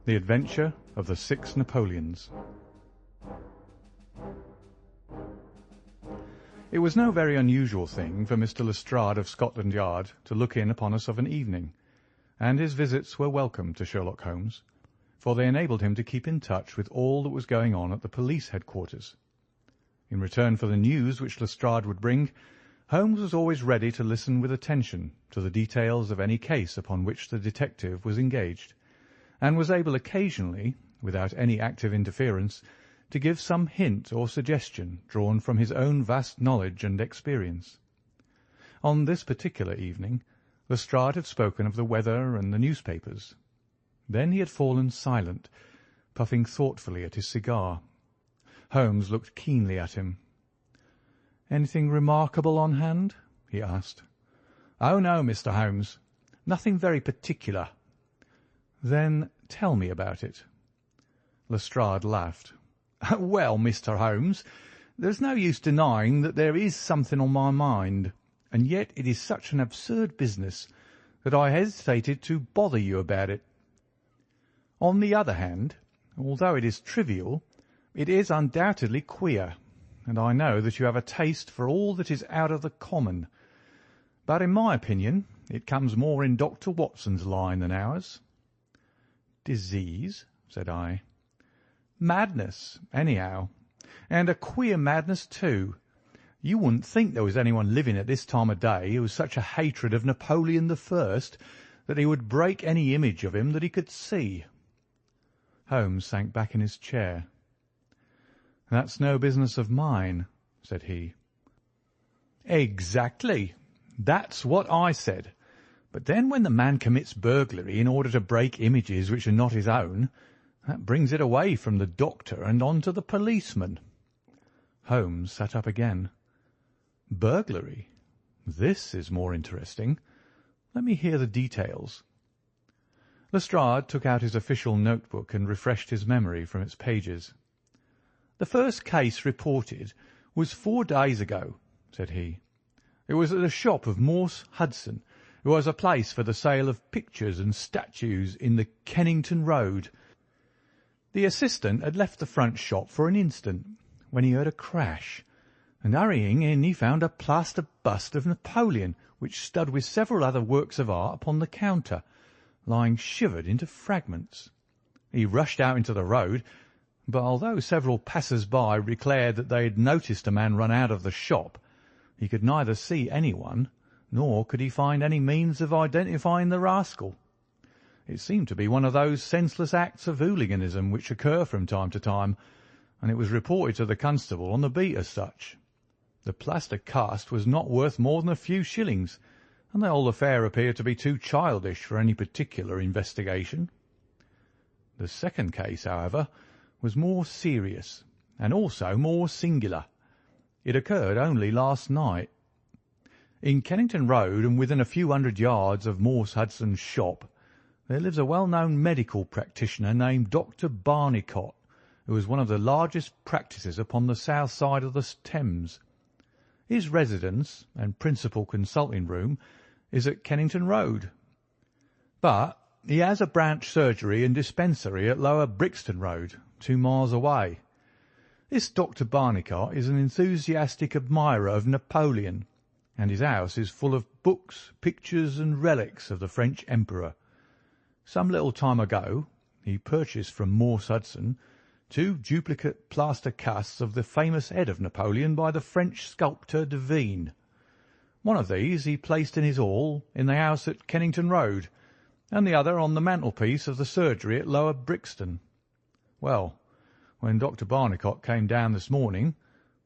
The Adventure of the 6 Napoleons. It was no very unusual thing for Mr. Lestrade of Scotland Yard to look in upon us of an evening, and his visits were welcome to Sherlock Holmes, for they enabled him to keep in touch with all that was going on at the police headquarters. In return for the news which Lestrade would bring, Holmes was always ready to listen with attention to the details of any case upon which the detective was engaged, and was able occasionally, without any active interference, to give some hint or suggestion drawn from his own vast knowledge and experience. On this particular evening, Lestrade had spoken of the weather and the newspapers. Then he had fallen silent, puffing thoughtfully at his cigar. Holmes looked keenly at him. "Anything remarkable on hand?" he asked. "Oh, no, Mr. Holmes. Nothing very particular." "Then tell me about it." Lestrade laughed. "Well, Mr. Holmes, there's no use denying that there is something on my mind, and yet it is such an absurd business that I hesitated to bother you about it. On the other hand, although it is trivial, it is undoubtedly queer, and I know that you have a taste for all that is out of the common. But in my opinion it comes more in Dr. Watson's line than ours." "Disease?" said I. "Madness, anyhow, and a queer madness too. You wouldn't think there was anyone living at this time of day who was such a hatred of Napoleon the First that he would break any image of him that he could see." Holmes sank back in his chair. "That's no business of mine," said he. "Exactly. That's what I said. But then when the man commits burglary in order to break images which are not his own, that brings it away from the doctor and on to the policeman." Holmes sat up again. "Burglary? This is more interesting. Let me hear the details." Lestrade took out his official notebook and refreshed his memory from its pages. "The first case reported was 4 days ago," said he. "It was at the shop of Morse Hudson, who has a place for the sale of pictures and statues in the Kennington Road. The assistant had left the front shop for an instant when he heard a crash, and hurrying in he found a plaster bust of Napoleon, which stood with several other works of art upon the counter, lying shivered into fragments. He rushed out into the road, but although several passers-by declared that they had noticed a man run out of the shop, he could neither see anyone, nor could he find any means of identifying the rascal. It seemed to be one of those senseless acts of hooliganism which occur from time to time, and it was reported to the constable on the beat as such. The plaster cast was not worth more than a few shillings, and the whole affair appeared to be too childish for any particular investigation. The second case, however, was more serious, and also more singular. It occurred only last night. In Kennington Road, and within a few hundred yards of Morse Hudson's shop, there lives a well-known medical practitioner named Dr. Barnicot, who is one of the largest practices upon the south side of the Thames. His residence and principal consulting room is at Kennington Road, but he has a branch surgery and dispensary at Lower Brixton Road, 2 miles away. This Dr. Barnicot is an enthusiastic admirer of Napoleon, and his house is full of books, pictures, and relics of the French Emperor. Some little time ago he purchased from Morse Hudson 2 duplicate plaster casts of the famous head of Napoleon by the French sculptor Devine. One of these he placed in his hall in the house at Kennington Road, and the other on the mantelpiece of the surgery at Lower Brixton. Well, when Dr. Barnicot came down this morning,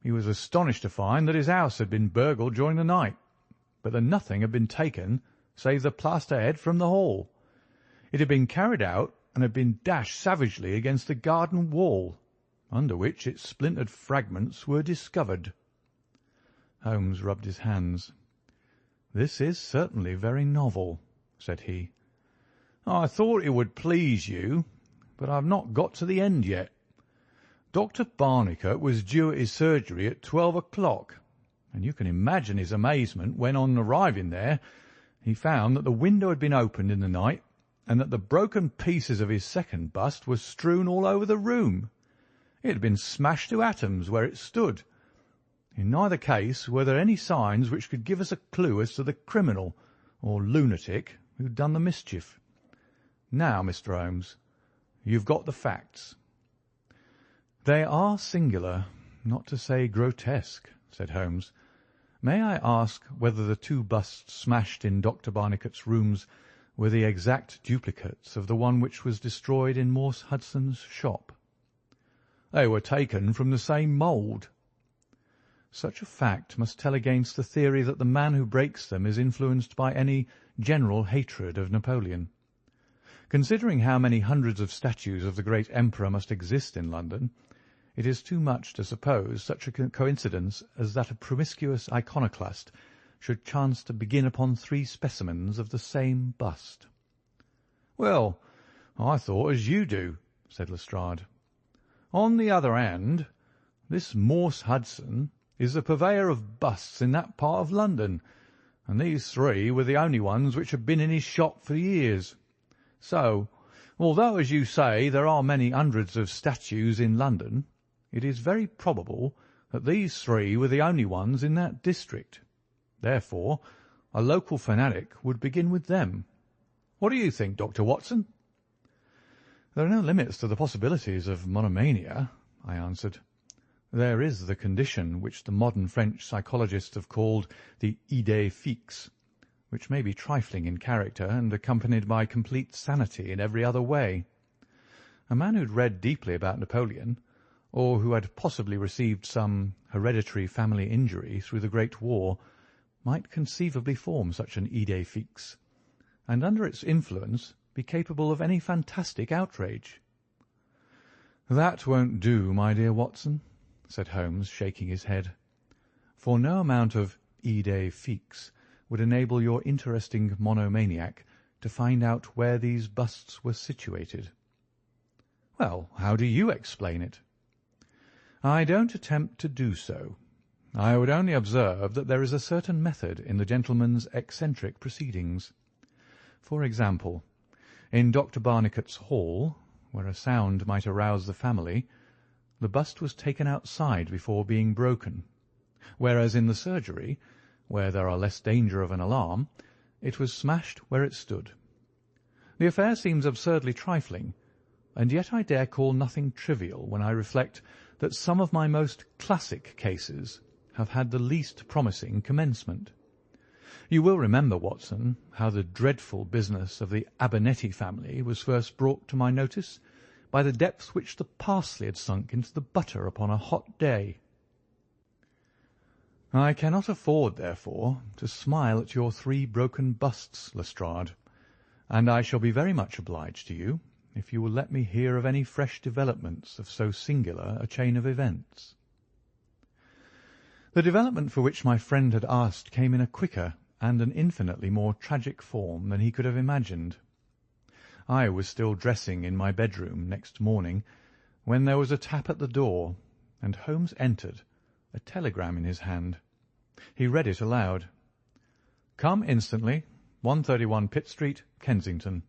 he was astonished to find that his house had been burgled during the night, but that nothing had been taken save the plaster head from the hall. It had been carried out and had been dashed savagely against the garden wall, under which its splintered fragments were discovered. Holmes rubbed his hands. "This is certainly very novel," said he. "I thought it would please you, but I have not got to the end yet. Dr. Barnicot was due at his surgery at 12 o'clock, and you can imagine his amazement when, on arriving there, he found that the window had been opened in the night and that the broken pieces of his second bust were strewn all over the room. It had been smashed to atoms where it stood. In neither case were there any signs which could give us a clue as to the criminal or lunatic who had done the mischief. Now, Mr. Holmes, you've got the facts." "They are singular, not to say grotesque," said Holmes. "May I ask whether the two busts smashed in Dr. Barnicot's rooms were the exact duplicates of the one which was destroyed in Morse Hudson's shop?" "They were taken from the same mould." "Such a fact must tell against the theory that the man who breaks them is influenced by any general hatred of Napoleon. Considering how many hundreds of statues of the great Emperor must exist in London, it is too much to suppose such a coincidence as that a promiscuous iconoclast should chance to begin upon 3 specimens of the same bust." "Well, I thought as you do," said Lestrade. "On the other hand, this Morse Hudson is the purveyor of busts in that part of London, and these 3 were the only ones which had been in his shop for years. So, although, as you say, there are many hundreds of statues in London, it is very probable that these 3 were the only ones in that district. Therefore, a local fanatic would begin with them. What do you think, Dr. Watson?" "There are no limits to the possibilities of monomania," I answered. "There is the condition which the modern French psychologists have called the idée fixe, which may be trifling in character and accompanied by complete sanity in every other way. A man who had read deeply about Napoleon, or who had possibly received some hereditary family injury through the Great War, might conceivably form such an idée fixe, and under its influence be capable of any fantastic outrage." "That won't do, my dear Watson," said Holmes, shaking his head, "for no amount of idée fixe would enable your interesting monomaniac to find out where these busts were situated." "Well, how do you explain it?" "I don't attempt to do so. I would only observe that there is a certain method in the gentleman's eccentric proceedings. For example, in Dr. Barnicot's hall, where a sound might arouse the family, the bust was taken outside before being broken, whereas in the surgery, where there are less danger of an alarm, it was smashed where it stood. The affair seems absurdly trifling, and yet I dare call nothing trivial when I reflect that some of my most classic cases have had the least promising commencement. You will remember, Watson, how the dreadful business of the Abernethy family was first brought to my notice by the depth which the parsley had sunk into the butter upon a hot day. I cannot afford, therefore, to smile at your 3 broken busts, Lestrade, and I shall be very much obliged to you if you will let me hear of any fresh developments of so singular a chain of events." The development for which my friend had asked came in a quicker and an infinitely more tragic form than he could have imagined. I was still dressing in my bedroom next morning when there was a tap at the door, and Holmes entered, a telegram in his hand. He read it aloud. "Come instantly, 131 Pitt Street, Kensington.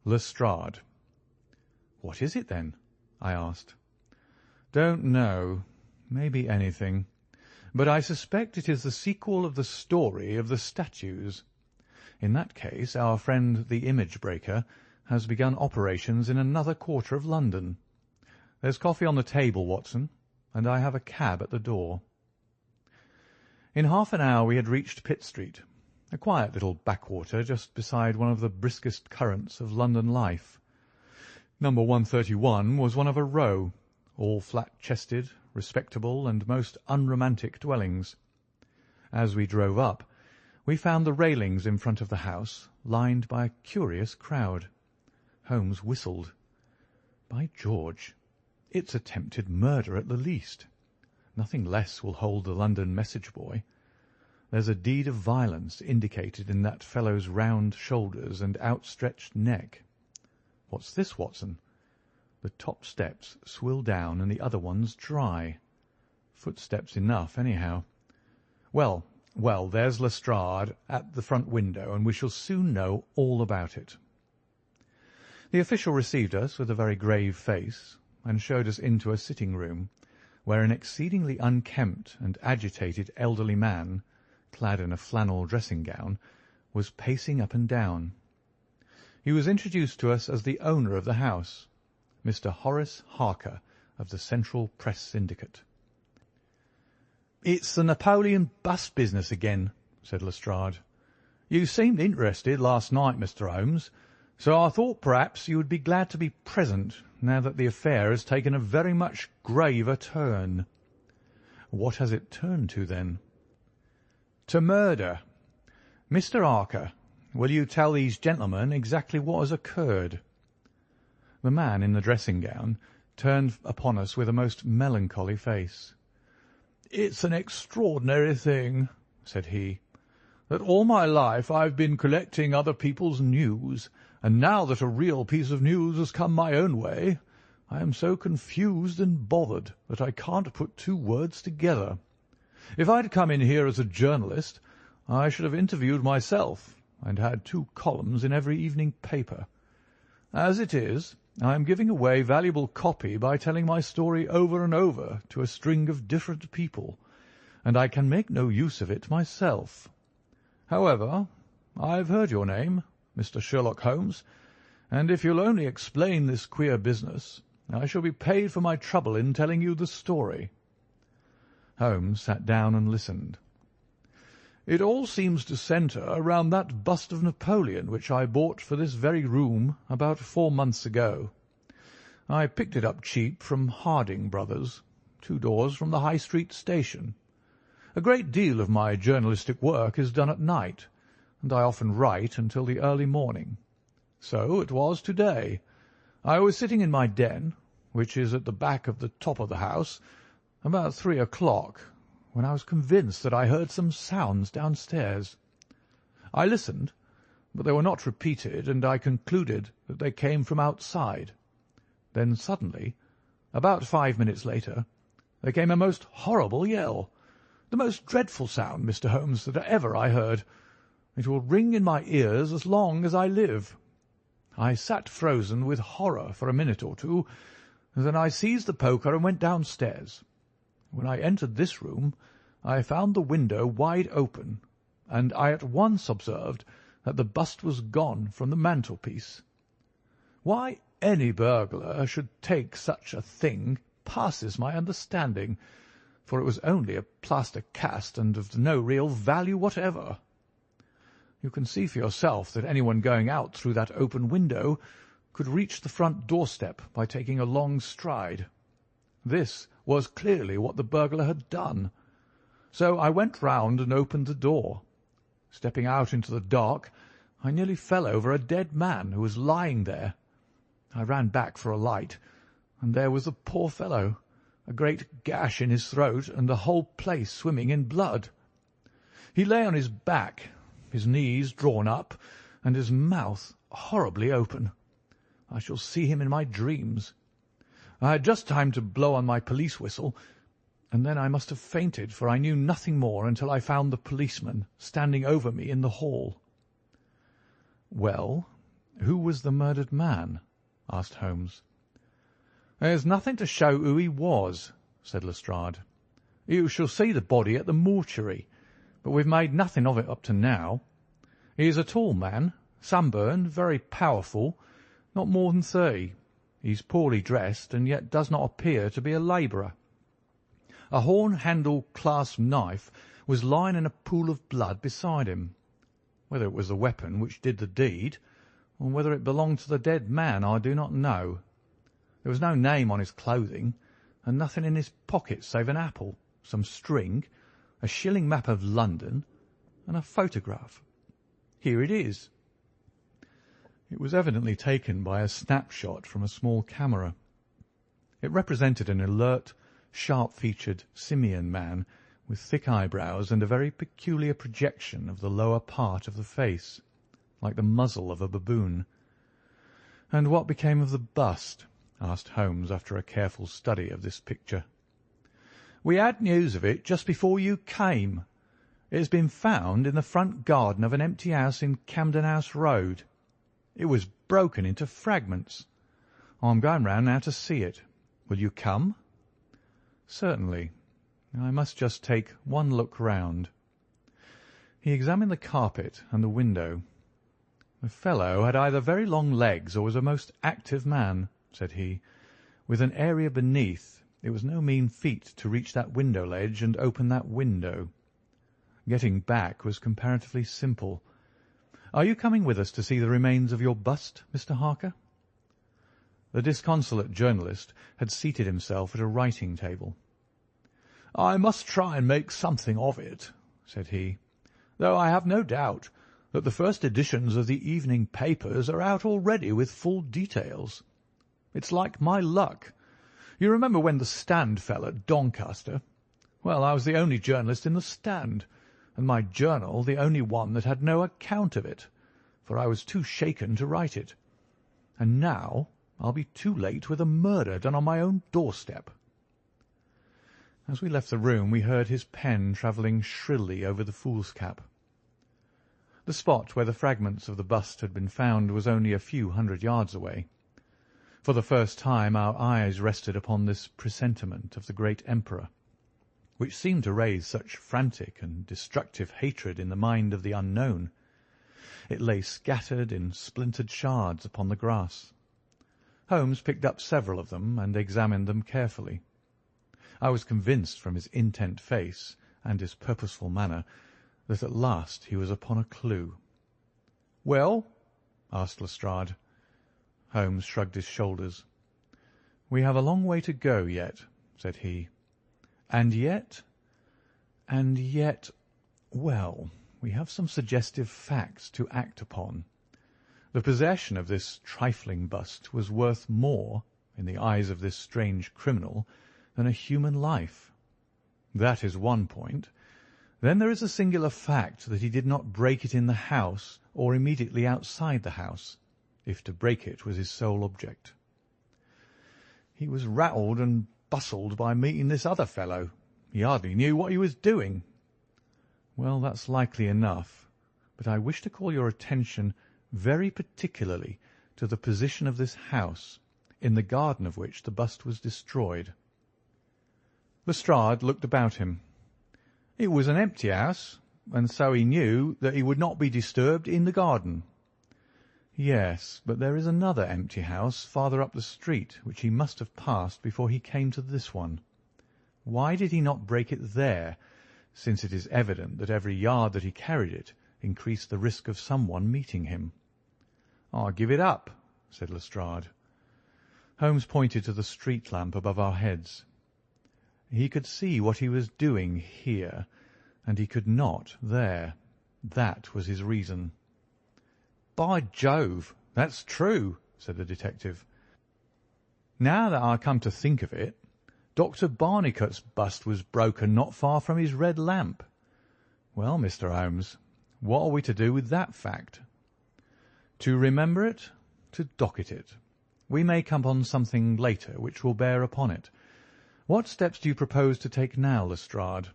Lestrade." "What is it, then?" I asked. "Don't know. Maybe anything. But I suspect it is the sequel of the story of the statues. In that case, our friend the image-breaker has begun operations in another quarter of London. There's coffee on the table, Watson, and I have a cab at the door." In half an hour we had reached Pitt Street, a quiet little backwater just beside one of the briskest currents of London life. Number 131 was one of a row, all flat-chested, respectable, and most unromantic dwellings. As we drove up, we found the railings in front of the house lined by a curious crowd. Holmes whistled. "By George, it's attempted murder at the least. Nothing less will hold the London message boy. There's a deed of violence indicated in that fellow's round shoulders and outstretched neck. What's this, Watson? The top steps swill down and the other ones dry. Footsteps enough, anyhow. Well, there's Lestrade at the front window, and we shall soon know all about it." The official received us with a very grave face and showed us into a sitting-room, where an exceedingly unkempt and agitated elderly man, clad in a flannel dressing-gown, was pacing up and down. He was introduced to us as the owner of the house, Mr. Horace Harker, of the Central Press Syndicate. "It's the Napoleon bust business again," said Lestrade. "You seemed interested last night, Mr. Holmes, so I thought perhaps you would be glad to be present now that the affair has taken a very much graver turn." "What has it turned to, then?" "To murder. Mr. Harker, will you tell these gentlemen exactly what has occurred?" The man in the dressing-gown turned upon us with a most melancholy face. "It's an extraordinary thing," said he, "that all my life I have been collecting other people's news, and now that a real piece of news has come my own way, I am so confused and bothered that I can't put two words together. If I'd come in here as a journalist, I should have interviewed myself and had 2 columns in every evening paper. As it is, I am giving away valuable copy by telling my story over and over to a string of different people, and I can make no use of it myself. However, I've heard your name, Mr. Sherlock Holmes, and if you'll only explain this queer business, I shall be paid for my trouble in telling you the story." Holmes sat down and listened. "It all seems to centre around that bust of Napoleon which I bought for this very room about 4 months ago. I picked it up cheap from Harding Brothers, 2 doors from the High Street station. A great deal of my journalistic work is done at night, and I often write until the early morning. So it was to-day. I was sitting in my den, which is at the back of the top of the house, about 3 o'clock, when I was convinced that I heard some sounds downstairs. I listened, but they were not repeated, and I concluded that they came from outside. Then suddenly, about 5 minutes later, there came a most horrible yell, the most dreadful sound, Mr. Holmes, that ever I heard. It will ring in my ears as long as I live. I sat frozen with horror for a minute or two, and then I seized the poker and went downstairs. When I entered this room, I found the window wide open, and I at once observed that the bust was gone from the mantelpiece. Why any burglar should take such a thing passes my understanding, for it was only a plaster cast and of no real value whatever. You can see for yourself that anyone going out through that open window could reach the front doorstep by taking a long stride. This was clearly what the burglar had done. So I went round and opened the door. Stepping out into the dark, I nearly fell over a dead man who was lying there. I ran back for a light, and there was the poor fellow, a great gash in his throat and the whole place swimming in blood. He lay on his back, his knees drawn up, and his mouth horribly open. I shall see him in my dreams. I had just time to blow on my police whistle, and then I must have fainted, for I knew nothing more until I found the policeman standing over me in the hall." "Well, who was the murdered man?" asked Holmes. "There's nothing to show who he was," said Lestrade. "You shall see the body at the mortuary, but we've made nothing of it up to now. He is a tall man, sunburned, very powerful, not more than 30. He's poorly dressed, and yet does not appear to be a labourer. A horn-handled clasp knife was lying in a pool of blood beside him. Whether it was the weapon which did the deed, or whether it belonged to the dead man, I do not know. There was no name on his clothing, and nothing in his pockets save an apple, some string, a shilling map of London, and a photograph. Here it is." It was evidently taken by a snapshot from a small camera. It represented an alert, sharp-featured, simian man with thick eyebrows and a very peculiar projection of the lower part of the face, like the muzzle of a baboon. "And what became of the bust?" asked Holmes after a careful study of this picture. "We had news of it just before you came. It has been found in the front garden of an empty house in Camden House Road. It was broken into fragments. I'm going round now to see it. Will you come?" "Certainly. I must just take one look round." He examined the carpet and the window. "The fellow had either very long legs or was a most active man," said he. "With an area beneath, it was no mean feat to reach that window ledge and open that window. Getting back was comparatively simple. Are you coming with us to see the remains of your bust, Mr. Harker?" The disconsolate journalist had seated himself at a writing table. "I must try and make something of it," said he, "though I have no doubt that the first editions of the evening papers are out already with full details. It's like my luck. You remember when the Stand fell at Doncaster? Well, I was the only journalist in the Stand, and my journal the only one that had no account of it, for I was too shaken to write it. And now I'll be too late with a murder done on my own doorstep." As we left the room, we heard his pen travelling shrilly over the foolscap. The spot where the fragments of the bust had been found was only a few hundred yards away. For the first time our eyes rested upon this presentiment of the great emperor, which seemed to raise such frantic and destructive hatred in the mind of the unknown. It lay scattered in splintered shards upon the grass. Holmes picked up several of them and examined them carefully. I was convinced from his intent face and his purposeful manner that at last he was upon a clue. "Well?" asked Lestrade. Holmes shrugged his shoulders. "We have a long way to go yet," said he. And yet, well, we have some suggestive facts to act upon. The possession of this trifling bust was worth more, in the eyes of this strange criminal, than a human life. That is one point. Then there is a singular fact that he did not break it in the house or immediately outside the house, if to break it was his sole object. "He was rattled and bustled by meeting this other fellow. He hardly knew what he was doing." "Well, that's likely enough, but I wish to call your attention very particularly to the position of this house, in the garden of which the bust was destroyed." Lestrade looked about him. It was an empty house, and so he knew that he would not be disturbed in the garden. "Yes, but there is another empty house farther up the street which he must have passed before he came to this one. Why did he not break it there, since it is evident that every yard that he carried it increased the risk of someone meeting him?" "I give it up," said Lestrade. Holmes pointed to the street lamp above our heads. He could see what he was doing here, and he could not there. That was his reason. "By Jove, that's true," said the detective. "Now that I come to think of it, Dr. Barnicot's bust was broken not far from his red lamp. Well, Mr. Holmes, what are we to do with that fact?" "To remember it, to docket it. We may come on something later which will bear upon it. What steps do you propose to take now, Lestrade?"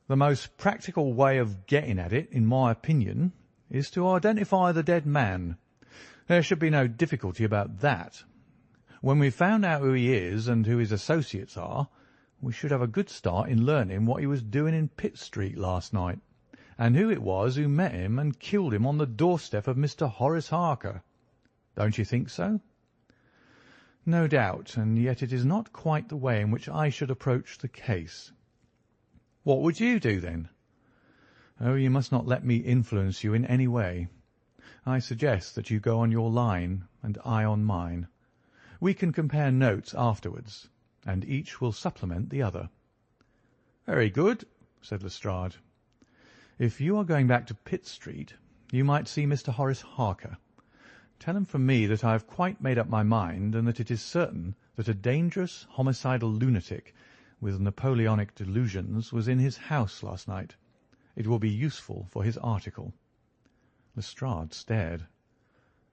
"The most practical way of getting at it, in my opinion, is to identify the dead man. There should be no difficulty about that. When we've found out who he is and who his associates are, we should have a good start in learning what he was doing in Pitt Street last night, and who it was who met him and killed him on the doorstep of Mr. Horace Harker. Don't you think so?" "No doubt, and yet it is not quite the way in which I should approach the case." "What would you do, then?" "Oh, you must not let me influence you in any way. I suggest that you go on your line and I on mine. We can compare notes afterwards, and each will supplement the other." "Very good," said Lestrade. "If you are going back to Pitt Street, you might see Mr. Horace Harker. Tell him from me that I have quite made up my mind, and that it is certain that a dangerous, homicidal lunatic with Napoleonic delusions was in his house last night. It will be useful for his article." Lestrade stared.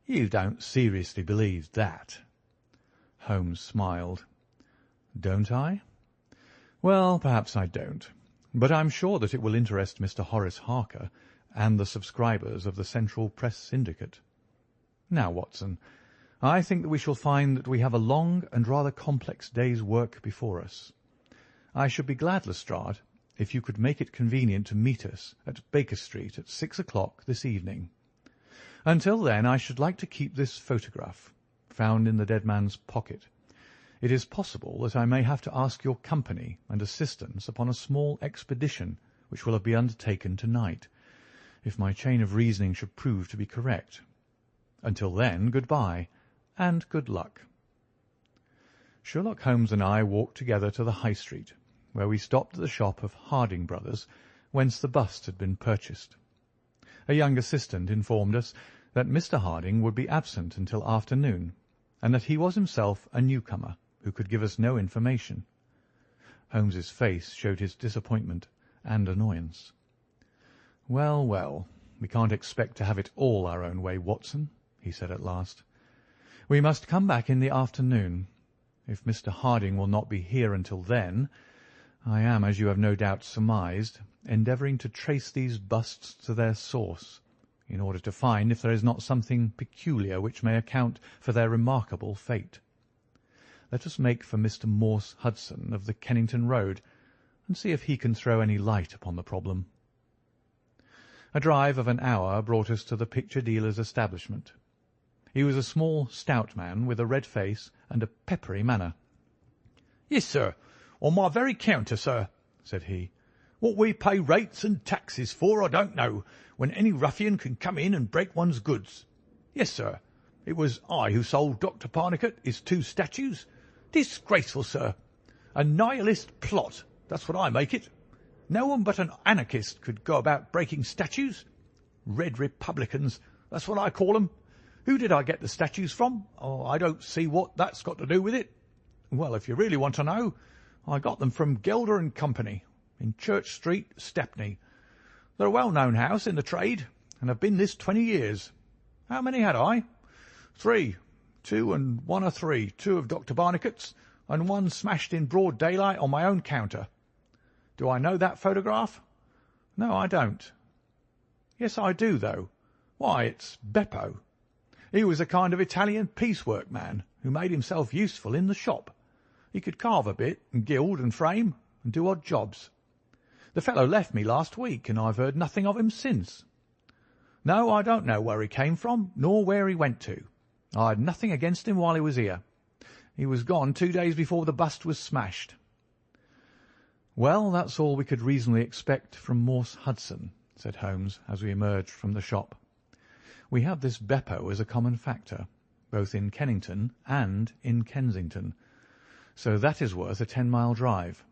"You don't seriously believe that?" Holmes smiled. "Don't I? Well, perhaps I don't, but I'm sure that it will interest Mr. Horace Harker and the subscribers of the Central Press Syndicate. Now, Watson, I think that we shall find that we have a long and rather complex day's work before us. I should be glad, Lestrade, if you could make it convenient to meet us at Baker Street at 6 o'clock this evening. Until then, I should like to keep this photograph, found in the dead man's pocket. It is possible that I may have to ask your company and assistance upon a small expedition which will be undertaken tonight, if my chain of reasoning should prove to be correct. Until then, good-bye, and good luck. Sherlock Holmes and I walked together to the High Street, where we stopped at the shop of Harding Brothers, whence the bust had been purchased. A young assistant informed us that Mr. Harding would be absent until afternoon, and that he was himself a newcomer who could give us no information. Holmes's face showed his disappointment and annoyance. "Well, well, we can't expect to have it all our own way, Watson," he said at last. "We must come back in the afternoon. If Mr. Harding will not be here until then, I am, as you have no doubt surmised, endeavouring to trace these busts to their source, in order to find if there is not something peculiar which may account for their remarkable fate. Let us make for Mr. Morse Hudson of the Kennington Road, and see if he can throw any light upon the problem." A drive of an hour brought us to the picture dealer's establishment. He was a small, stout man with a red face and a peppery manner. "Yes, sir, on my very counter, sir," said he. "What we pay rates and taxes for I don't know, when any ruffian can come in and break one's goods. Yes, sir, it was I who sold Dr. Parnicott his 2 statues. Disgraceful, sir. A nihilist plot, that's what I make it. No one but an anarchist could go about breaking statues. Red Republicans, that's what I call 'em. Who did I get the statues from? Oh, I don't see what that's got to do with it. Well, if you really want to know, I got them from Gelder and Company, in Church Street, Stepney. They're a well-known house in the trade, and have been this 20 years. How many had I? 3. 2 and 1 are 3. 2 of Dr. Barnicott's, and 1 smashed in broad daylight on my own counter. Do I know that photograph? No, I don't. Yes, I do, though. Why, it's Beppo. He was a kind of Italian piecework man who made himself useful in the shop. He could carve a bit, and gild and frame, and do odd jobs. The fellow left me last week, and I've heard nothing of him since. No, I don't know where he came from, nor where he went to. I had nothing against him while he was here. He was gone 2 days before the bust was smashed." "Well, that's all we could reasonably expect from Morse Hudson," said Holmes, as we emerged from the shop. "We have this Beppo as a common factor, both in Kennington and in Kensington, so that is worth a 10-mile drive.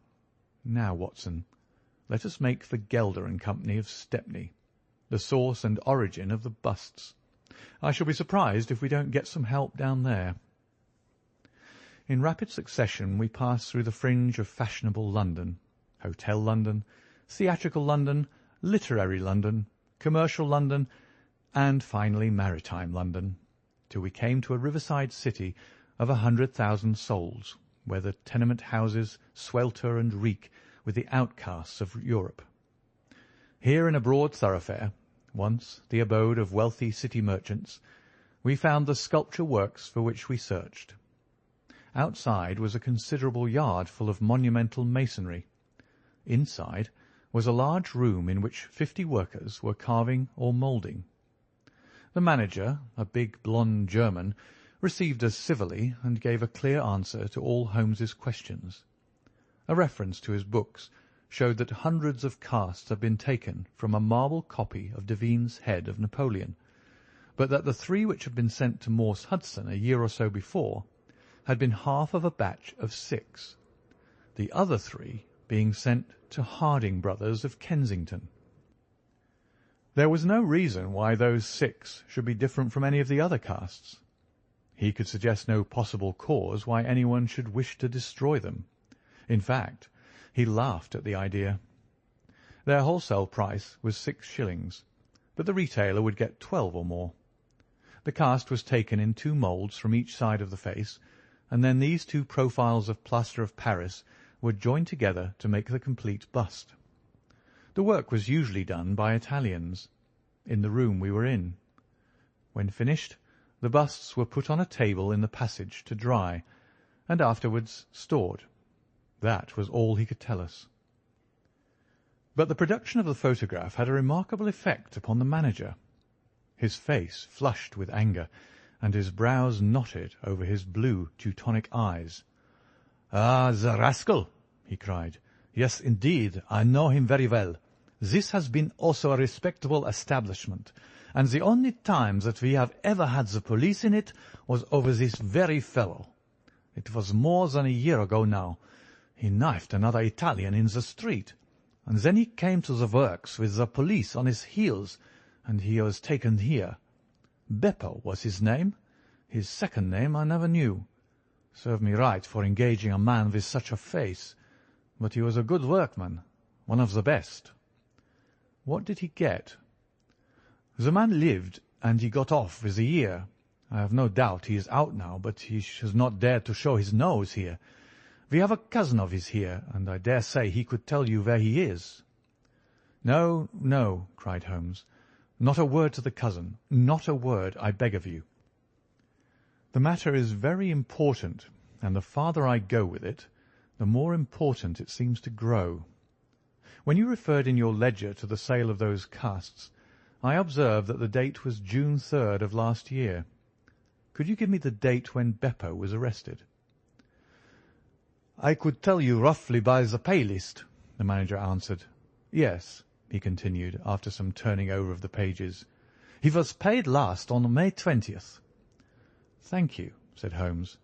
Now, Watson, let us make for Gelder and Company of Stepney, the source and origin of the busts. I shall be surprised if we don't get some help down there." In rapid succession we passed through the fringe of fashionable London, Hotel London, theatrical London, literary London, commercial London, and finally maritime London, till we came to a riverside city of 100,000 souls, where the tenement houses swelter and reek with the outcasts of Europe. Here, in a broad thoroughfare, once the abode of wealthy city merchants, we found the sculpture works for which we searched. Outside was a considerable yard full of monumental masonry. Inside was a large room in which 50 workers were carving or moulding. The manager, a big blonde German, received us civilly and gave a clear answer to all Holmes's questions. A reference to his books showed that hundreds of casts had been taken from a marble copy of Devine's head of Napoleon, but that the 3 which had been sent to Morse Hudson a year or so before had been half of a batch of 6, the other 3 being sent to Harding Brothers of Kensington. There was no reason why those 6 should be different from any of the other casts. He could suggest no possible cause why anyone should wish to destroy them. In fact, he laughed at the idea. Their wholesale price was 6 shillings, but the retailer would get 12 or more. The cast was taken in 2 moulds from each side of the face, and then these 2 profiles of plaster of Paris were joined together to make the complete bust. The work was usually done by Italians, in the room we were in. When finished, The busts were put on a table in the passage to dry, and afterwards stored. That was all he could tell us. But the production of the photograph had a remarkable effect upon the manager. His face flushed with anger, and his brows knotted over his blue Teutonic eyes. "Ah, the rascal!" he cried. "Yes, indeed, I know him very well. This has been also a respectable establishment, and the only time that we have ever had the police in it was over this very fellow. It was more than a year ago now. He knifed another Italian in the street, and then he came to the works with the police on his heels, and he was taken here. Beppo was his name. His second name I never knew. Serve me right for engaging a man with such a face. But he was a good workman, one of the best." "What did he get?" "The man lived, and he got off with a year. I have no doubt he is out now, but he has not dared to show his nose here. We have a cousin of his here, and I dare say he could tell you where he is." "No, no," cried Holmes. "Not a word to the cousin. Not a word, I beg of you. The matter is very important, and the farther I go with it, the more important it seems to grow. When you referred in your ledger to the sale of those casts, I observed that the date was June 3rd of last year. Could you give me the date when Beppo was arrested?" "I could tell you roughly by the pay list," the manager answered. "Yes," he continued, after some turning over of the pages. "He was paid last on May 20th. "Thank you," said Holmes.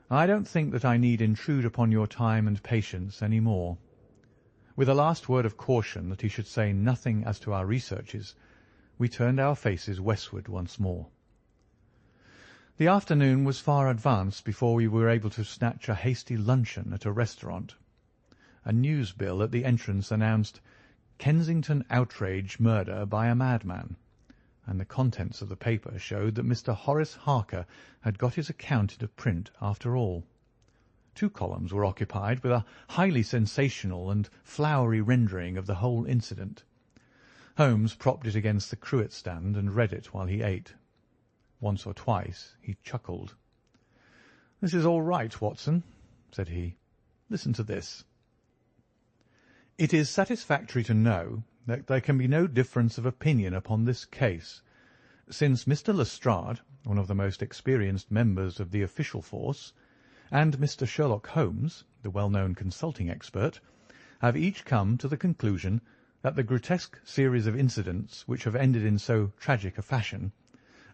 "I don't think that I need intrude upon your time and patience any more." With a last word of caution that he should say nothing as to our researches, we turned our faces westward once more. The afternoon was far advanced before we were able to snatch a hasty luncheon at a restaurant. A news bill at the entrance announced "Kensington outrage murder by a madman," and the contents of the paper showed that Mr. Horace Harker had got his account into print after all. 2 columns were occupied with a highly sensational and flowery rendering of the whole incident. Holmes propped it against the cruet stand and read it while he ate. Once or twice he chuckled. "This is all right, Watson," said he. "Listen to this. It is satisfactory to know that there can be no difference of opinion upon this case, since Mr. Lestrade, one of the most experienced members of the official force, and Mr. Sherlock Holmes, the well-known consulting expert, have each come to the conclusion that the grotesque series of incidents which have ended in so tragic a fashion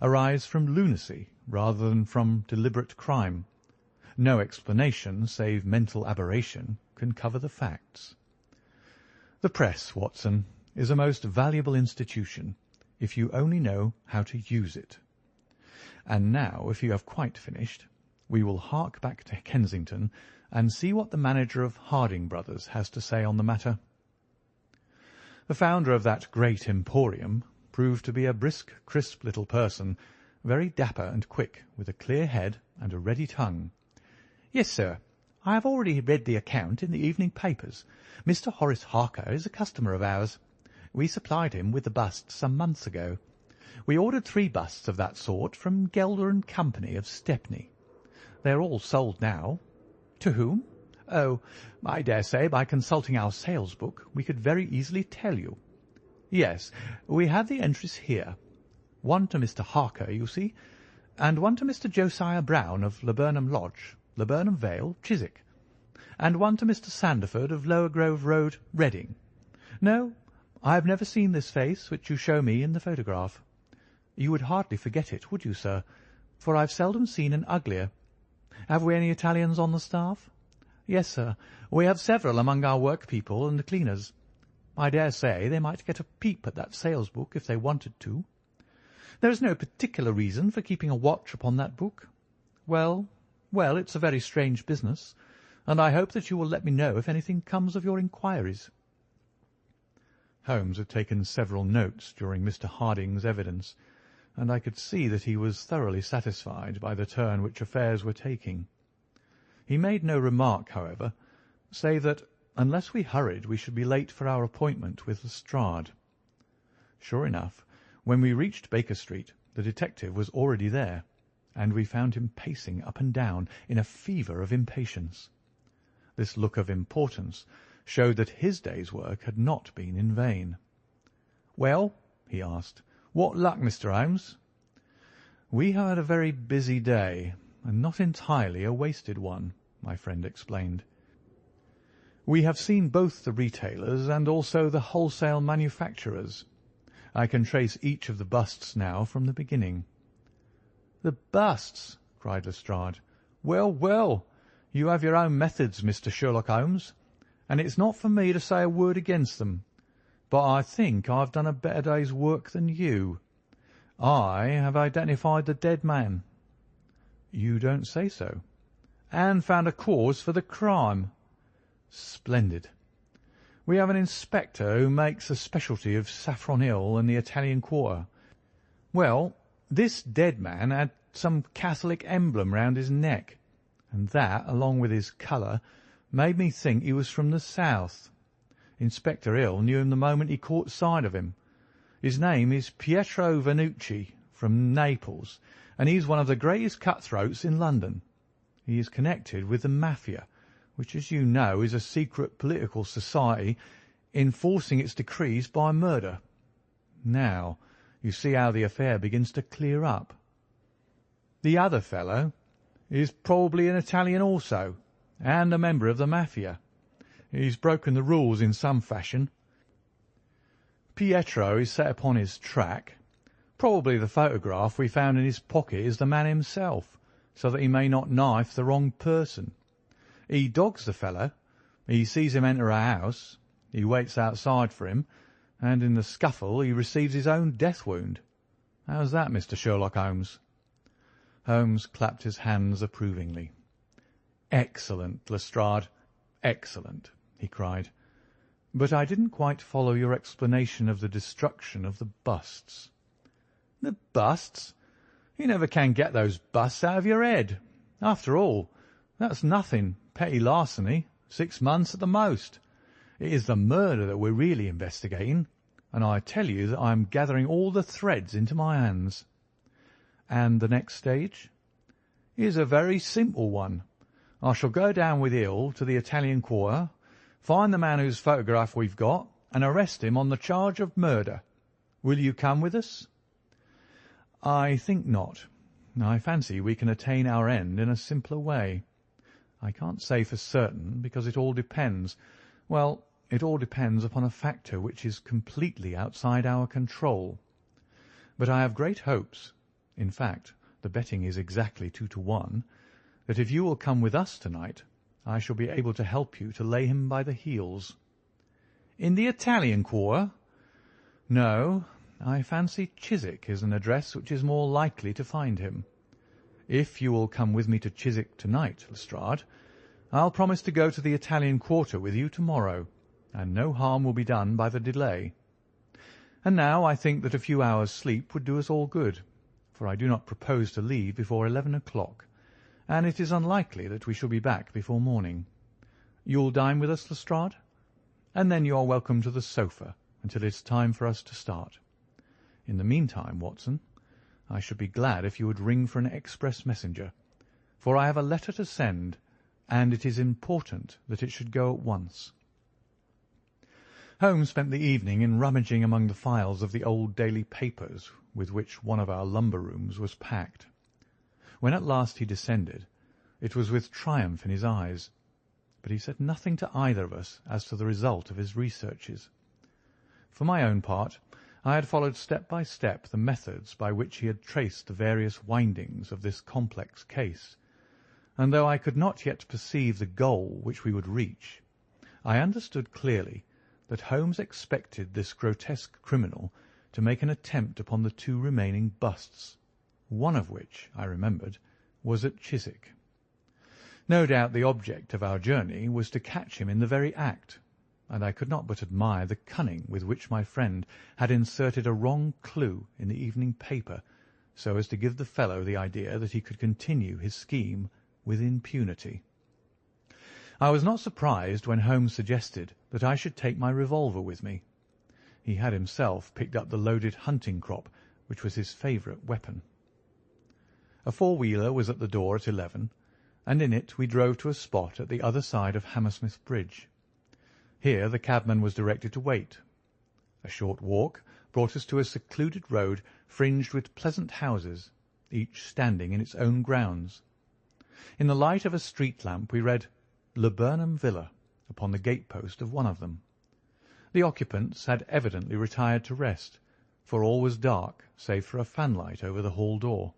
arise from lunacy rather than from deliberate crime. No explanation save mental aberration can cover the facts. The press, Watson, is a most valuable institution if you only know how to use it. And now, if you have quite finished, we will hark back to Kensington and see what the manager of Harding Brothers has to say on the matter. The founder of that great emporium proved to be a brisk, crisp little person, very dapper and quick, with a clear head and a ready tongue. "Yes, sir. I have already read the account in the evening papers. Mr. Horace Harker is a customer of ours. We supplied him with the busts some months ago. We ordered 3 busts of that sort from Gelder and Company of Stepney. They are all sold now. To whom? Oh, I dare say by consulting our sales book we could very easily tell you. Yes, we have the entries here. 1 to Mr. Harker, you see, and 1 to Mr. Josiah Brown of Laburnum Lodge, Laburnum Vale, Chiswick, and 1 to Mr. Sanderford of Lower Grove Road, Reading. No, I have never seen this face which you show me in the photograph. You would hardly forget it, would you, sir? For I've seldom seen an uglier. Have we any Italians on the staff? Yes, sir. We have several among our workpeople and the cleaners. I dare say they might get a peep at that sales book if they wanted to. There is no particular reason for keeping a watch upon that book. Well, well, it's a very strange business, and I hope that you will let me know if anything comes of your inquiries." Holmes had taken several notes during Mr. Harding's evidence, and I could see that he was thoroughly satisfied by the turn which affairs were taking. He made no remark, however, save that unless we hurried we should be late for our appointment with Lestrade. Sure enough, when we reached Baker Street, The detective was already there, and we found him pacing up and down in a fever of impatience. This look of importance showed that his day's work had not been in vain. "Well," he asked, "what luck, Mr. Holmes?" "We have had a very busy day, and not entirely a wasted one," my friend explained. "We have seen both the retailers and also the wholesale manufacturers. I can trace each of the busts now from the beginning." "The busts!" cried Lestrade. "Well, well, you have your own methods, Mr. Sherlock Holmes, and it's not for me to say a word against them. But I think I've done a better day's work than you. I have identified the dead man." "You don't say so." "And found a cause for the crime." "Splendid. We have an inspector who makes a specialty of Saffron Hill and the Italian Quarter. Well, this dead man had some Catholic emblem round his neck, and that, along with his colour, made me think he was from the south. Inspector Hill knew him the moment he caught sight of him. His name is Pietro Vanucci, from Naples, and he's one of the greatest cutthroats in London. He is connected with the Mafia, which, as you know, is a secret political society enforcing its decrees by murder. Now, you see how the affair begins to clear up. The other fellow is probably an Italian also, and a member of the Mafia. He's broken the rules in some fashion. Pietro is set upon his track. Probably the photograph we found in his pocket is the man himself, so that he may not knife the wrong person. He dogs the fellow. He sees him enter a house. He waits outside for him, and in the scuffle he receives his own death wound. How's that, Mr. Sherlock Holmes?" Holmes clapped his hands approvingly. "Excellent, Lestrade, excellent," he cried. "But I didn't quite follow your explanation of the destruction of the busts." "The busts? You never can get those busts out of your head. After all, that's nothing. Petty larceny, 6 months at the most. It is the murder that we're really investigating, and I tell you that I am gathering all the threads into my hands." "And the next stage?" "Is a very simple one. I shall go down with Hill to the Italian Quarter, find the man whose photograph we've got, and arrest him on the charge of murder. Will you come with us?" "I think not. I fancy we can attain our end in a simpler way. I can't say for certain, because it all depends upon a factor which is completely outside our control. But I have great hopes. In fact, the betting is exactly 2-1, that if you will come with us tonight, I shall be able to help you to lay him by the heels." "In the Italian Quarter?" "No, I fancy Chiswick is an address which is more likely to find him. If you will come with me to Chiswick tonight, Lestrade, I'll promise to go to the Italian Quarter with you tomorrow, and no harm will be done by the delay. And now I think that a few hours' sleep would do us all good, for I do not propose to leave before 11 o'clock, and it is unlikely that we shall be back before morning. You'll dine with us, Lestrade? And then you are welcome to the sofa until it is time for us to start. In the meantime, Watson, I should be glad if you would ring for an express messenger, for I have a letter to send, and it is important that it should go at once." Holmes spent the evening in rummaging among the files of the old daily papers with which one of our lumber rooms was packed. When at last he descended, it was with triumph in his eyes, but he said nothing to either of us as to the result of his researches. For my own part, I had followed step by step the methods by which he had traced the various windings of this complex case, and though I could not yet perceive the goal which we would reach, I understood clearly that Holmes expected this grotesque criminal to make an attempt upon the 2 remaining busts, one of which, I remembered, was at Chiswick. No doubt the object of our journey was to catch him in the very act, and I could not but admire the cunning with which my friend had inserted a wrong clue in the evening paper, so as to give the fellow the idea that he could continue his scheme with impunity. I was not surprised when Holmes suggested that I should take my revolver with me. He had himself picked up the loaded hunting crop which was his favourite weapon. A four-wheeler was at the door at 11, and in it we drove to a spot at the other side of Hammersmith Bridge. Here the cabman was directed to wait. A short walk brought us to a secluded road fringed with pleasant houses, each standing in its own grounds. In the light of a street lamp we read Laburnum Villa upon the gate-post of one of them. The occupants had evidently retired to rest, for all was dark save for a fanlight over the hall door,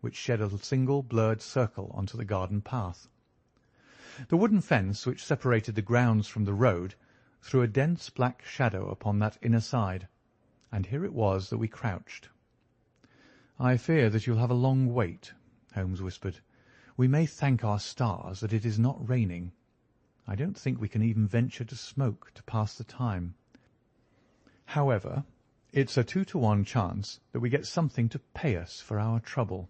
which shed a single blurred circle onto the garden path. The wooden fence which separated the grounds from the road threw a dense black shadow upon that inner side, and here it was that we crouched. "I fear that you'll have a long wait," Holmes whispered. "We may thank our stars that it is not raining. I don't think we can even venture to smoke to pass the time. However, it's a 2-to-1 chance that we get something to pay us for our trouble."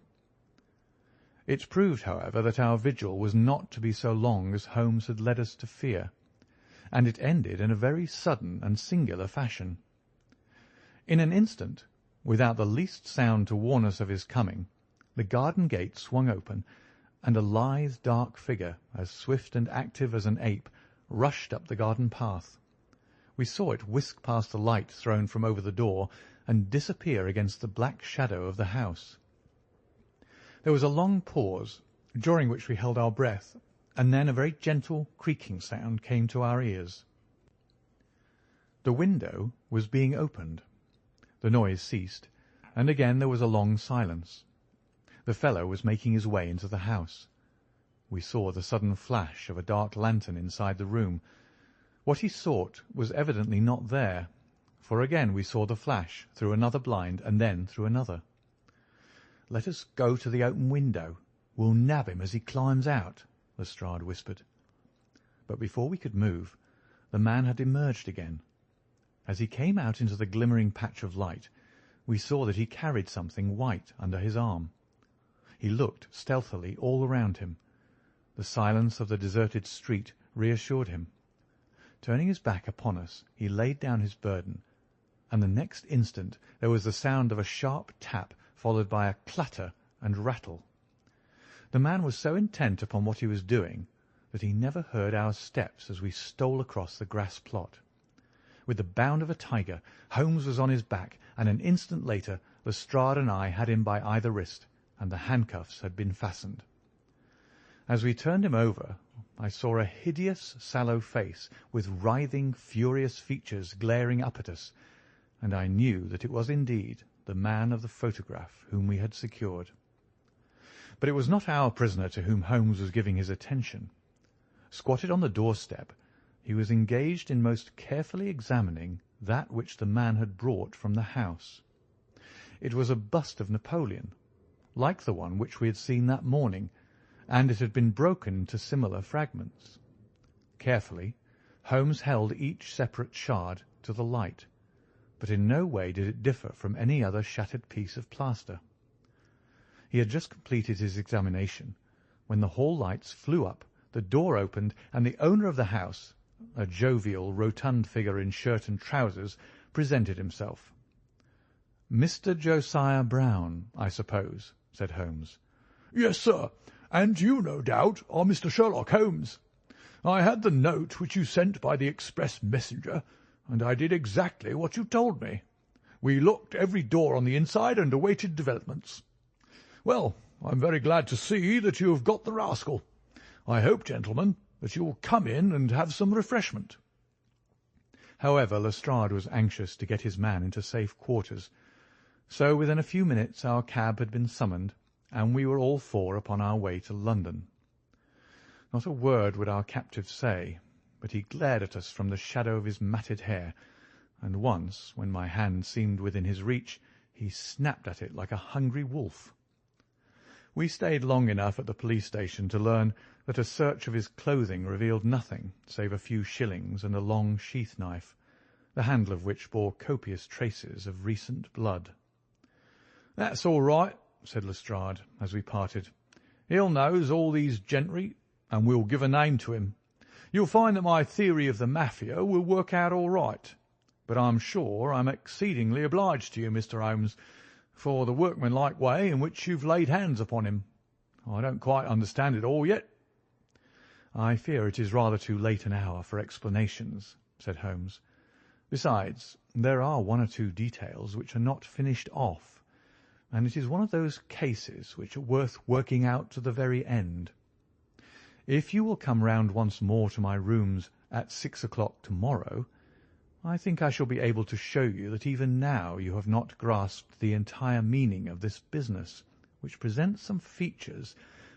It proved, however, that our vigil was not to be so long as Holmes had led us to fear, and it ended in a very sudden and singular fashion. In an instant, without the least sound to warn us of his coming, the garden gate swung open, and a lithe, dark figure, as swift and active as an ape, rushed up the garden path. We saw it whisk past the light thrown from over the door and disappear against the black shadow of the house. There was a long pause, during which we held our breath, and then a very gentle creaking sound came to our ears. The window was being opened. The noise ceased, and again there was a long silence. The fellow was making his way into the house. We saw the sudden flash of a dark lantern inside the room. What he sought was evidently not there, for again we saw the flash through another blind and then through another. "Let us go to the open window. We'll nab him as he climbs out," Lestrade whispered. But before we could move, the man had emerged again. As he came out into the glimmering patch of light, we saw that he carried something white under his arm. He looked stealthily all around him. The silence of the deserted street reassured him. Turning his back upon us, he laid down his burden, and the next instant there was the sound of a sharp tap, followed by a clatter and rattle. The man was so intent upon what he was doing that he never heard our steps as we stole across the grass plot. With the bound of a tiger, Holmes was on his back, and an instant later Lestrade and I had him by either wrist, and the handcuffs had been fastened. As we turned him over, I saw a hideous, sallow face with writhing, furious features glaring up at us, and I knew that it was indeed the man of the photograph whom we had secured. But it was not our prisoner to whom Holmes was giving his attention. Squatted on the doorstep, he was engaged in most carefully examining that which the man had brought from the house. It was a bust of Napoleon, like the one which we had seen that morning, and it had been broken into similar fragments. Carefully, Holmes held each separate shard to the light, but in no way did it differ from any other shattered piece of plaster. He had just completed his examination when the hall lights flew up, the door opened, and the owner of the house, a jovial, rotund figure in shirt and trousers, presented himself. "Mr. Josiah Brown, I suppose," said Holmes. "Yes, sir, and you, no doubt, are Mr. Sherlock Holmes. I had the note which you sent by the express messenger, and I did exactly what you told me. We looked every door on the inside and awaited developments. Well, I'm very glad to see that you have got the rascal. I hope, gentlemen, that you will come in and have some refreshment." However, Lestrade was anxious to get his man into safe quarters, so within a few minutes our cab had been summoned, and we were all four upon our way to London. Not a word would our captive say, but he glared at us from the shadow of his matted hair, and once, when my hand seemed within his reach, he snapped at it like a hungry wolf. We stayed long enough at the police station to learn that a search of his clothing revealed nothing save a few shillings and a long sheath knife, the handle of which bore copious traces of recent blood. "That's all right," said Lestrade, as we parted. "He'll knows all these gentry, and we'll give a name to him. You'll find that my theory of the Mafia will work out all right, but I'm sure I'm exceedingly obliged to you, Mr. Holmes, for the workmanlike way in which you've laid hands upon him. I don't quite understand it all yet." "I fear it is rather too late an hour for explanations," said Holmes. "Besides, there are one or two details which are not finished off, and it is one of those cases which are worth working out to the very end. If you will come round once more to my rooms at 6 o'clock tomorrow, I think I shall be able to show you that even now you have not grasped the entire meaning of this business, which presents some features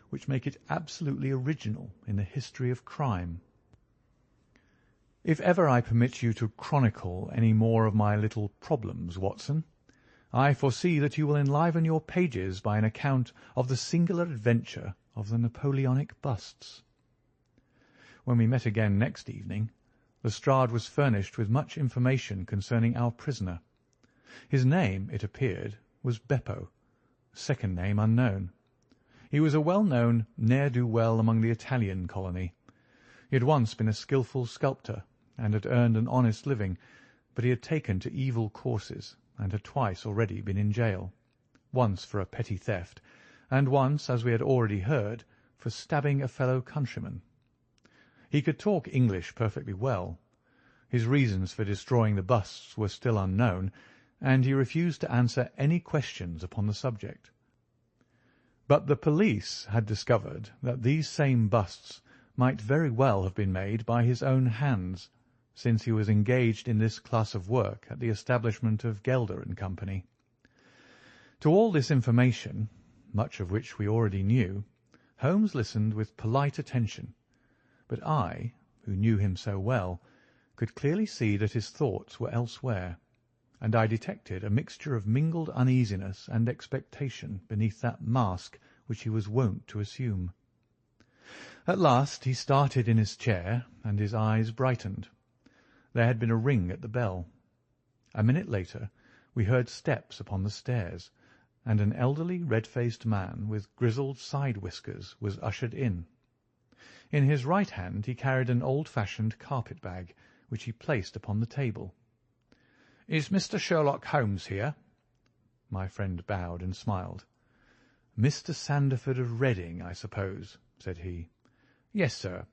which make it absolutely original in the history of crime. If ever I permit you to chronicle any more of my little problems, Watson, I foresee that you will enliven your pages by an account of the singular adventure of the Napoleonic busts." When we met again next evening, Lestrade was furnished with much information concerning our prisoner. His name, it appeared, was Beppo, second name unknown. He was a well-known ne'er-do-well among the Italian colony. He had once been a skilful sculptor, and had earned an honest living, but he had taken to evil courses, and had twice already been in jail, once for a petty theft, and once, as we had already heard, for stabbing a fellow countryman. He could talk English perfectly well. His reasons for destroying the busts were still unknown, and he refused to answer any questions upon the subject. But the police had discovered that these same busts might very well have been made by his own hands, since he was engaged in this class of work at the establishment of Gelder and Company. To all this information, much of which we already knew, Holmes listened with polite attention, but I, who knew him so well, could clearly see that his thoughts were elsewhere, and I detected a mixture of mingled uneasiness and expectation beneath that mask which he was wont to assume. At last he started in his chair, and his eyes brightened. There had been a ring at the bell. A minute later we heard steps upon the stairs, and an elderly red-faced man with grizzled side-whiskers was ushered in. In his right hand he carried an old-fashioned carpet-bag, which he placed upon the table. "Is Mr. Sherlock Holmes here?" My friend bowed and smiled. "Mr. Sandford of Reading, I suppose," said he. "Yes, sir.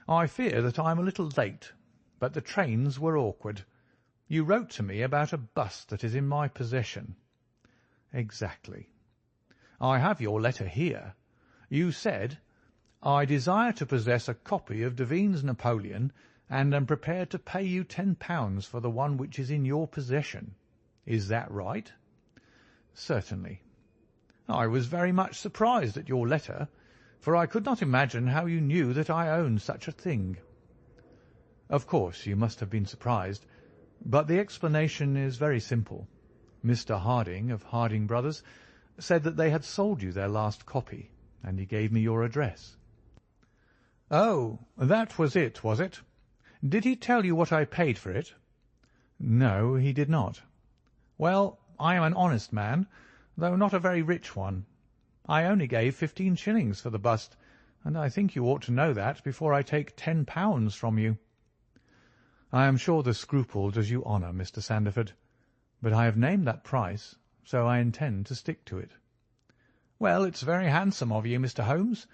I fear that I am a little late, but the trains were awkward. You wrote to me about a bust that is in my possession." "Exactly." "I have your letter here. You said, 'I desire to possess a copy of Devine's Napoleon, and am prepared to pay you £10 for the one which is in your possession.' Is that right?" "Certainly." "I was very much surprised at your letter, for I could not imagine how you knew that I owned such a thing." "Of course you must have been surprised, but the explanation is very simple. Mr. Harding, of Harding Brothers, said that they had sold you their last copy, and he gave me your address." "Oh, that was it, was it? Did he tell you what I paid for it?" "No, he did not." "Well, I am an honest man, though not a very rich one. I only gave 15 shillings for the bust, and I think you ought to know that before I take £10 from you." "I am sure the scruple does you honour, Mr. Sandford, but I have named that price, so I intend to stick to it." "Well, it's very handsome of you, Mr. Holmes.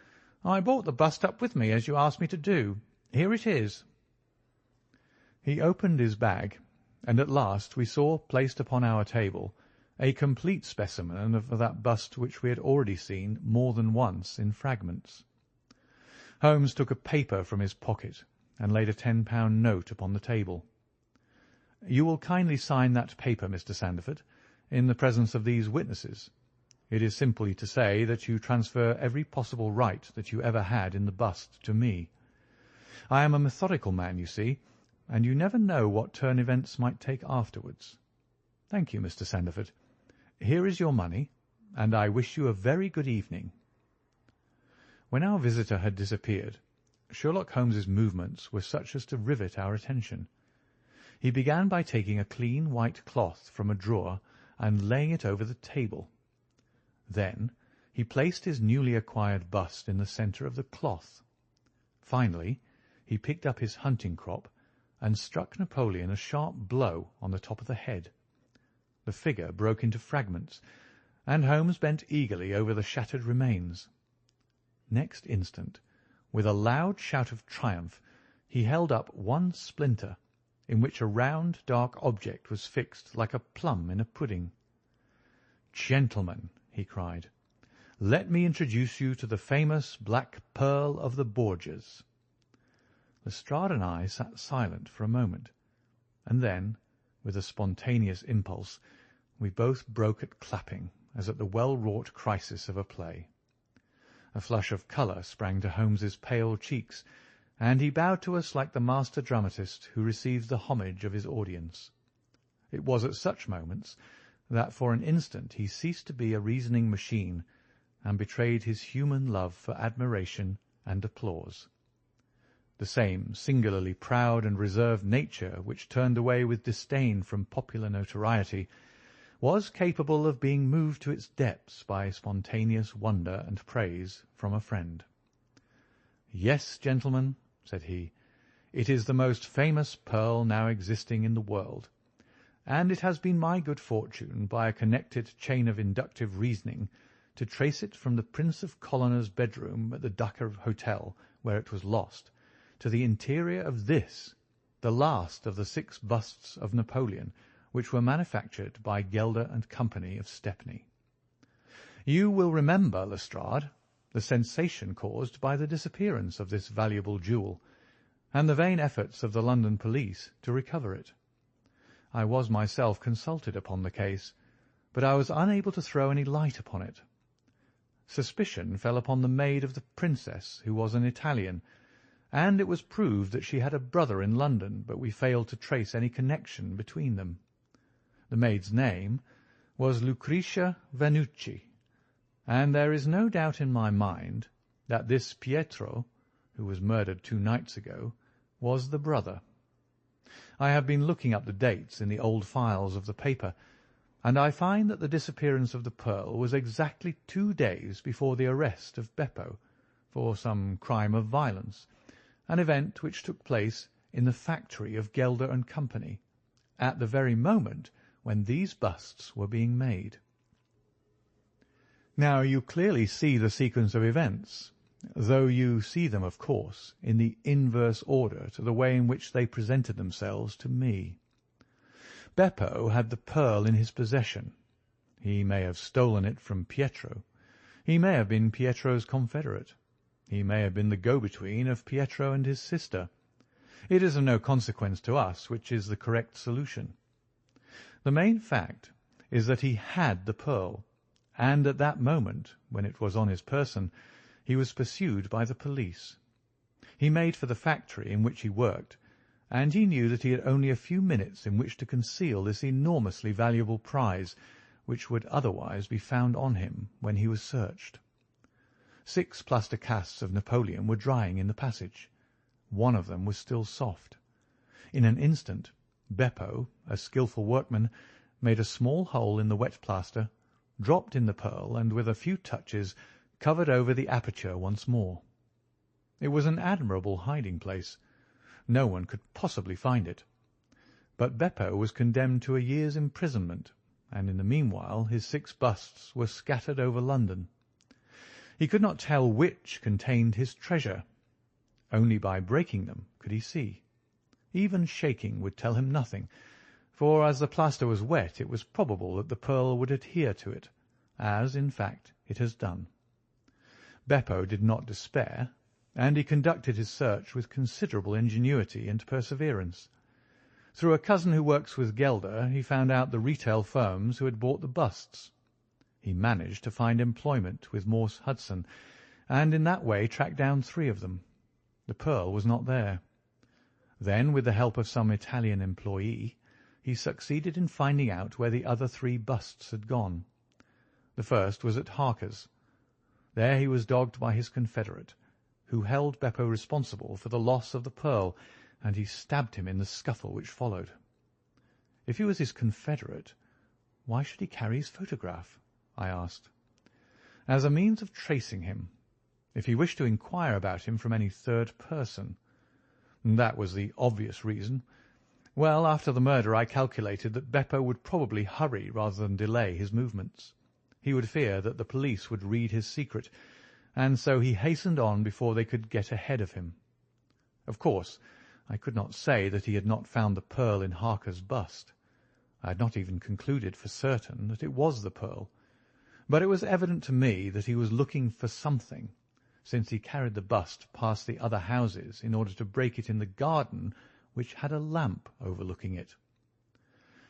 I brought the bust up with me, as you asked me to do. Here it is." He opened his bag, and at last we saw placed upon our table a complete specimen of that bust which we had already seen more than once in fragments. Holmes took a paper from his pocket and laid a £10 note upon the table. "You will kindly sign that paper, Mr. Sandford, in the presence of these witnesses. It is simply to say that you transfer every possible right that you ever had in the bust to me. I am a methodical man, you see, and you never know what turn events might take afterwards. Thank you, Mr. Sandford. Here is your money, and I wish you a very good evening." When our visitor had disappeared, Sherlock Holmes's movements were such as to rivet our attention. He began by taking a clean white cloth from a drawer and laying it over the table. Then he placed his newly acquired bust in the centre of the cloth. Finally, he picked up his hunting crop and struck Napoleon a sharp blow on the top of the head. The figure broke into fragments, and Holmes bent eagerly over the shattered remains. Next instant, with a loud shout of triumph, he held up one splinter, in which a round, dark object was fixed like a plum in a pudding. "Gentlemen," he cried, "let me introduce you to the famous Black Pearl of the Borgias." Lestrade and I sat silent for a moment, and then, with a spontaneous impulse, we both broke at clapping, as at the well-wrought crisis of a play. A flush of colour sprang to Holmes's pale cheeks, and he bowed to us like the master dramatist who receives the homage of his audience. It was at such moments that for an instant he ceased to be a reasoning machine and betrayed his human love for admiration and applause. The same singularly proud and reserved nature which turned away with disdain from popular notoriety was capable of being moved to its depths by spontaneous wonder and praise from a friend. "Yes, gentlemen," said he, "it is the most famous pearl now existing in the world, and it has been my good fortune, by a connected chain of inductive reasoning, to trace it from the Prince of Colonner's bedroom at the Dakar Hotel, where it was lost, to the interior of this, the last of the 6 busts of Napoleon, which were manufactured by Gelder and Company of Stepney. You will remember, Lestrade, the sensation caused by the disappearance of this valuable jewel, and the vain efforts of the London police to recover it. I was myself consulted upon the case, but I was unable to throw any light upon it. Suspicion fell upon the maid of the Princess, who was an Italian, and it was proved that she had a brother in London, but we failed to trace any connection between them. The maid's name was Lucretia Vannucci, and there is no doubt in my mind that this Pietro, who was murdered 2 nights ago, was the brother. I have been looking up the dates in the old files of the paper, and I find that the disappearance of the pearl was exactly 2 days before the arrest of Beppo for some crime of violence, an event which took place in the factory of Gelder and Company, at the very moment when these busts were being made. Now you clearly see the sequence of events, though you see them, of course, in the inverse order to the way in which they presented themselves to me. Beppo had the pearl in his possession. He may have stolen it from Pietro. He may have been Pietro's confederate. He may have been the go-between of Pietro and his sister. It is of no consequence to us which is the correct solution. The main fact is that he had the pearl, and at that moment, when it was on his person, he was pursued by the police. He made for the factory in which he worked, and he knew that he had only a few minutes in which to conceal this enormously valuable prize, which would otherwise be found on him when he was searched. 6 plaster casts of Napoleon were drying in the passage. One of them was still soft. In an instant, Beppo, a skilful workman, made a small hole in the wet plaster, dropped in the pearl, and with a few touches covered over the aperture once more. It was an admirable hiding-place. No one could possibly find it. But Beppo was condemned to a year's imprisonment, and in the meanwhile his 6 busts were scattered over London. He could not tell which contained his treasure. Only by breaking them could he see. Even shaking would tell him nothing, for as the plaster was wet it was probable that the pearl would adhere to it, as, in fact, it has done. Beppo did not despair, and he conducted his search with considerable ingenuity and perseverance. Through a cousin who works with Gelder, he found out the retail firms who had bought the busts. He managed to find employment with Morse Hudson, and in that way tracked down 3 of them. The pearl was not there. Then, with the help of some Italian employee, he succeeded in finding out where the other 3 busts had gone. The first was at Harker's. There he was dogged by his confederate, who held Beppo responsible for the loss of the pearl, and he stabbed him in the scuffle which followed. If he was his confederate, why should he carry his photograph? I asked. As a means of tracing him, if he wished to inquire about him from any third person. That was the obvious reason. Well, after the murder I calculated that Beppo would probably hurry rather than delay his movements. He would fear that the police would read his secret, and so he hastened on before they could get ahead of him. Of course, I could not say that he had not found the pearl in Harker's bust. I had not even concluded for certain that it was the pearl, but it was evident to me that he was looking for something, since he carried the bust past the other houses in order to break it in the garden, which had a lamp overlooking it.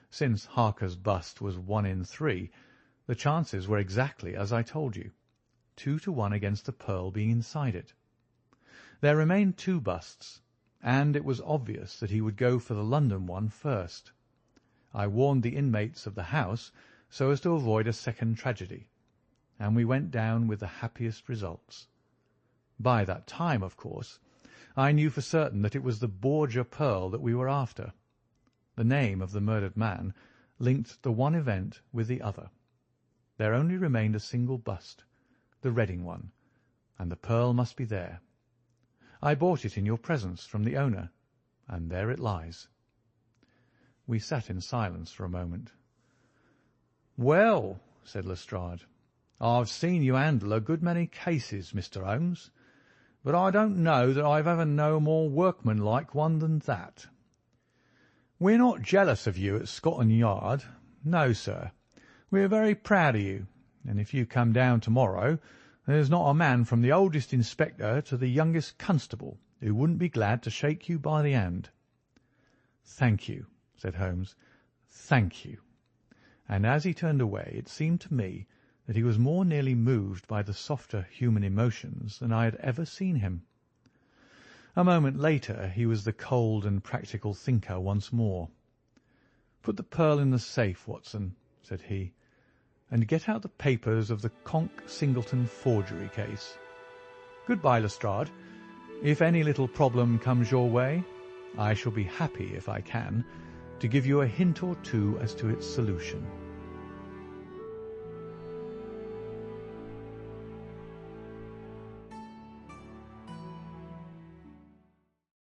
Since Harker's bust was 1 in 3, the chances were exactly as I told you, 2 to 1 against the pearl being inside it. There remained 2 busts, and it was obvious that he would go for the London one first. I warned the inmates of the house so as to avoid a second tragedy, and we went down with the happiest results. By that time, of course, I knew for certain that it was the Borgia pearl that we were after. The name of the murdered man linked the one event with the other. There only remained a single bust, the Reading one, and the pearl must be there. I bought it in your presence from the owner, and there it lies." We sat in silence for a moment. "Well," said Lestrade, "I've seen you handle a good many cases, Mr. Holmes, but I don't know that I've ever known a more workmanlike one than that. We're not jealous of you at Scotland Yard. No, sir. We're very proud of you, and if you come down to-morrow, there's not a man from the oldest inspector to the youngest constable who wouldn't be glad to shake you by the hand." "Thank you," said Holmes. "Thank you." And as he turned away, it seemed to me that he was more nearly moved by the softer human emotions than I had ever seen him. A moment later he was the cold and practical thinker once more. "Put the pearl in the safe, Watson," said he, "and get out the papers of the Conk-Singleton forgery case. Good-bye, Lestrade. If any little problem comes your way, I shall be happy, if I can, to give you a hint or two as to its solution."